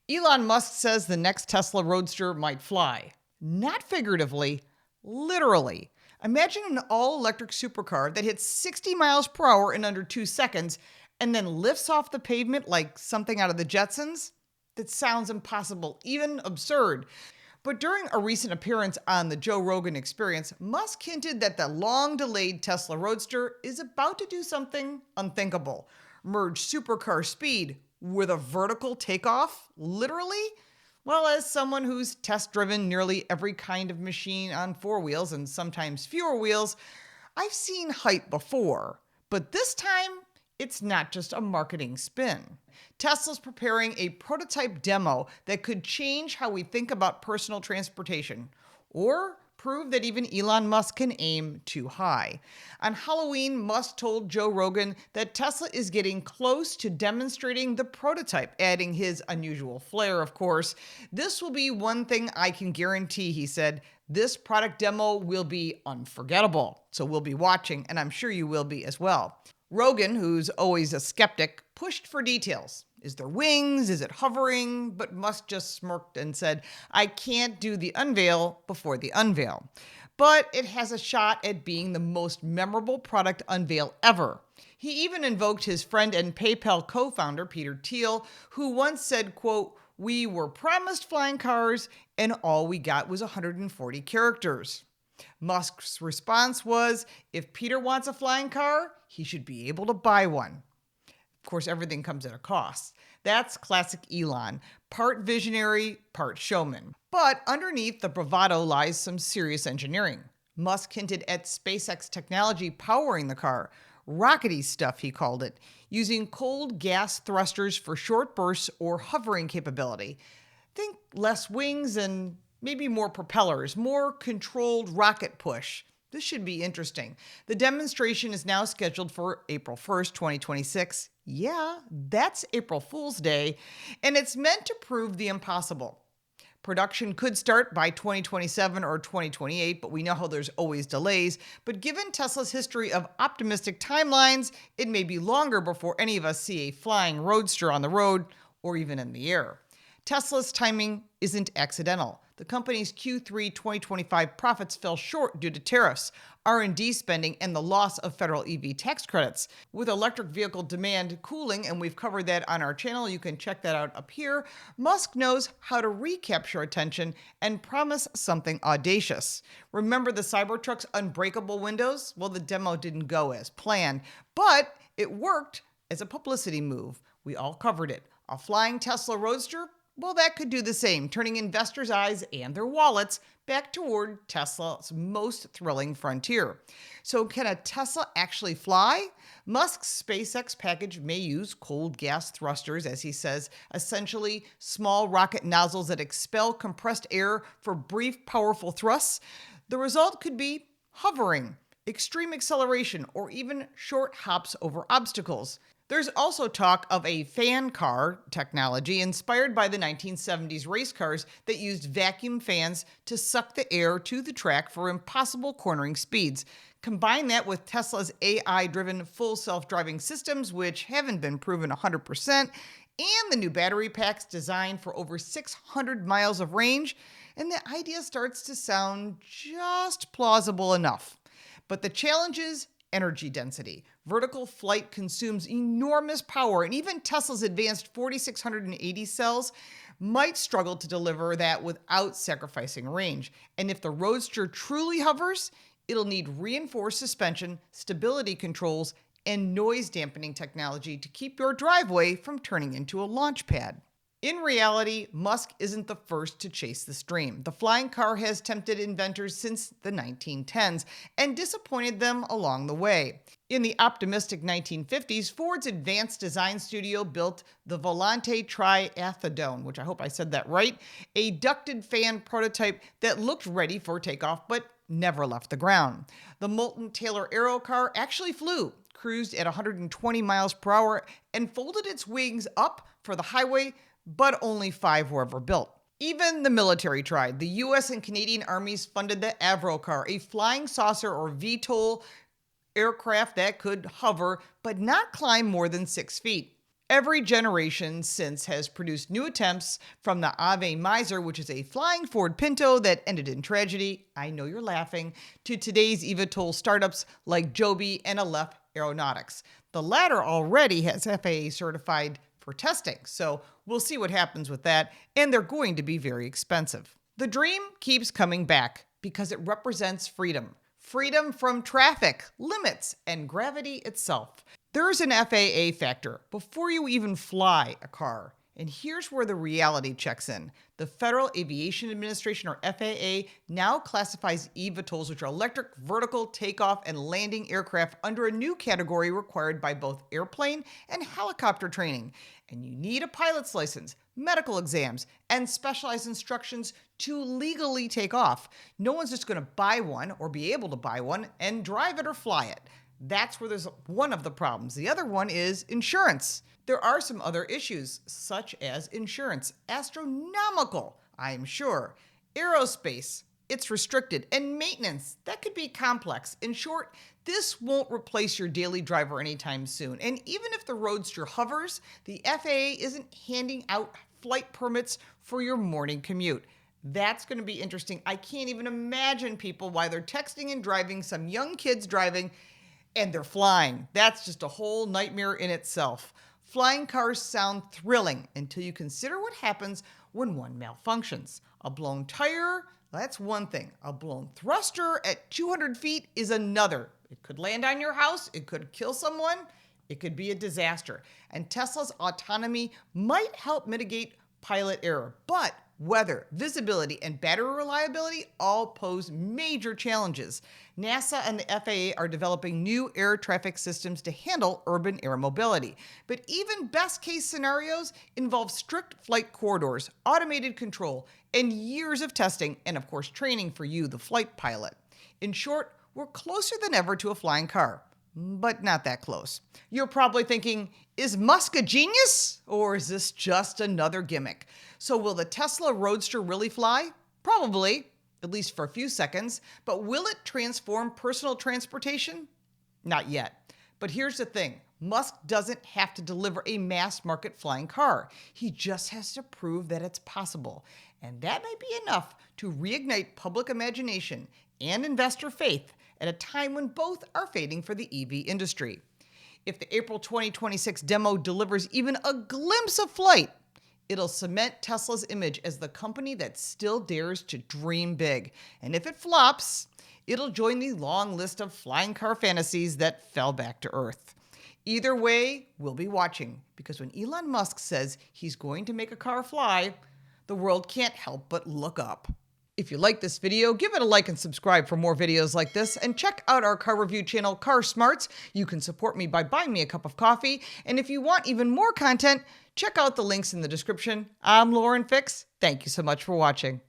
Elon Musk says the next Tesla Roadster might fly. Not figuratively, literally. Imagine an all-electric supercar that hits 60 miles per hour in under 2 seconds and then lifts off the pavement like something out of the Jetsons. That sounds impossible, even absurd. But during a recent appearance on the Joe Rogan Experience, Musk hinted that the long-delayed Tesla Roadster is about to do something unthinkable. Merge supercar speed with a vertical takeoff? Literally? Well, as someone who's test-driven nearly every kind of machine on 4 wheels and sometimes fewer wheels, I've seen hype before. But this time, it's not just a marketing spin. Tesla's preparing a prototype demo that could change how we think about personal transportation, or prove that even Elon Musk can aim too high. On Halloween, Musk told Joe Rogan that Tesla is getting close to demonstrating the prototype, adding his unusual flair, of course. This will be one thing I can guarantee, he said. This product demo will be unforgettable. So we'll be watching, and I'm sure you will be as well. Rogan, who's always a skeptic, pushed for details. Is there wings? Is it hovering? But Musk just smirked and said, I can't do the unveil before the unveil. But it has a shot at being the most memorable product unveil ever. He even invoked his friend and PayPal co-founder, Peter Thiel, who once said, quote, we were promised flying cars and all we got was 140 characters. Musk's response was, if Peter wants a flying car, he should be able to buy one. Of course, everything comes at a cost. That's classic Elon, part visionary, part showman. But underneath the bravado lies some serious engineering. Musk hinted at SpaceX technology powering the car, rockety stuff he called it, using cold gas thrusters for short bursts or hovering capability. Think less wings and maybe more propellers, more controlled rocket push. This should be interesting. The demonstration is now scheduled for April 1st, 2026. Yeah, that's April Fool's Day, and it's meant to prove the impossible. Production could start by 2027 or 2028, but we know how there's always delays. But given Tesla's history of optimistic timelines, it may be longer before any of us see a flying roadster on the road or even in the air. Tesla's timing isn't accidental. The company's Q3 2025 profits fell short due to tariffs, R&D spending, and the loss of federal EV tax credits. With electric vehicle demand cooling, and we've covered that on our channel, you can check that out up here, Musk knows how to recapture attention and promise something audacious. Remember the Cybertruck's unbreakable windows? Well, the demo didn't go as planned, but it worked as a publicity move. We all covered it. A flying Tesla Roadster? Well, that could do the same, turning investors' eyes and their wallets back toward Tesla's most thrilling frontier. So can a Tesla actually fly? Musk's SpaceX package may use cold gas thrusters, as he says, essentially small rocket nozzles that expel compressed air for brief, powerful thrusts. The result could be hovering, extreme acceleration, or even short hops over obstacles. There's also talk of a fan car technology inspired by the 1970s race cars that used vacuum fans to suck the air to the track for impossible cornering speeds. Combine that with Tesla's AI-driven full self-driving systems, which haven't been proven 100%, and the new battery packs designed for over 600 miles of range, and the idea starts to sound just plausible enough. But the challenge is energy density. Vertical flight consumes enormous power, and even Tesla's advanced 4680 cells might struggle to deliver that without sacrificing range. And if the Roadster truly hovers, it'll need reinforced suspension, stability controls, and noise dampening technology to keep your driveway from turning into a launch pad. In reality, Musk isn't the first to chase this dream. The flying car has tempted inventors since the 1910s and disappointed them along the way. In the optimistic 1950s, Ford's advanced design studio built the Volante Triathlon, which I hope I said that right, a ducted fan prototype that looked ready for takeoff but never left the ground. The molten Taylor Aero car actually flew, cruised at 120 miles per hour, and folded its wings up for the highway, but only 5 were ever built. Even the military tried. The US and Canadian armies funded the Avro car, a flying saucer or VTOL aircraft that could hover but not climb more than 6 feet. Every generation since has produced new attempts, from the Ave Miser, which is a flying Ford Pinto that ended in tragedy, I know you're laughing, to today's eVTOL startups like Joby and Aleph Aeronautics. The latter already has FAA certified for testing, so we'll see what happens with that, and they're going to be very expensive. The dream keeps coming back because it represents freedom. Freedom from traffic, limits, and gravity itself. There's an FAA factor before you even fly a car. And here's where the reality checks in. The Federal Aviation Administration, or FAA, now classifies eVTOLs, which are electric vertical takeoff and landing aircraft, under a new category required by both airplane and helicopter training. And you need a pilot's license, medical exams, and specialized instructions to legally take off. No one's just going to buy one or be able to buy one and drive it or fly it. That's where there's one of the problems. The other one is insurance. There are some other issues, such as insurance. Astronomical, I'm sure. Aerospace, it's restricted. And maintenance, that could be complex. In short, this won't replace your daily driver anytime soon. And even if the Roadster hovers, the FAA isn't handing out flight permits for your morning commute. That's going to be interesting. I can't even imagine people while they're texting and driving, some young kids driving, and they're flying. That's just a whole nightmare in itself. Flying cars sound thrilling until you consider what happens when one malfunctions. A blown tire, that's one thing. A blown thruster at 200 feet is another. It could land on your house. It could kill someone. It could be a disaster. And Tesla's autonomy might help mitigate pilot error, but weather, visibility, and battery reliability all pose major challenges. NASA and the FAA are developing new air traffic systems to handle urban air mobility. But even best-case scenarios involve strict flight corridors, automated control, and years of testing, and of course training for you, the flight pilot. In short, we're closer than ever to a flying car, but not that close. You're probably thinking, is Musk a genius? Or is this just another gimmick? So will the Tesla Roadster really fly? Probably, at least for a few seconds. But will it transform personal transportation? Not yet. But here's the thing. Musk doesn't have to deliver a mass market flying car. He just has to prove that it's possible. And that may be enough to reignite public imagination and investor faith at a time when both are fading for the EV industry. If the April 2026 demo delivers even a glimpse of flight, it'll cement Tesla's image as the company that still dares to dream big. And if it flops, it'll join the long list of flying car fantasies that fell back to earth. Either way, we'll be watching, because when Elon Musk says he's going to make a car fly, the world can't help but look up. If you like this video, give it a like and subscribe for more videos like this, and check out our car review channel, Car Smarts. You can support me by buying me a cup of coffee, and if you want even more content, check out the links in the description. I'm Lauren Fix. Thank you so much for watching.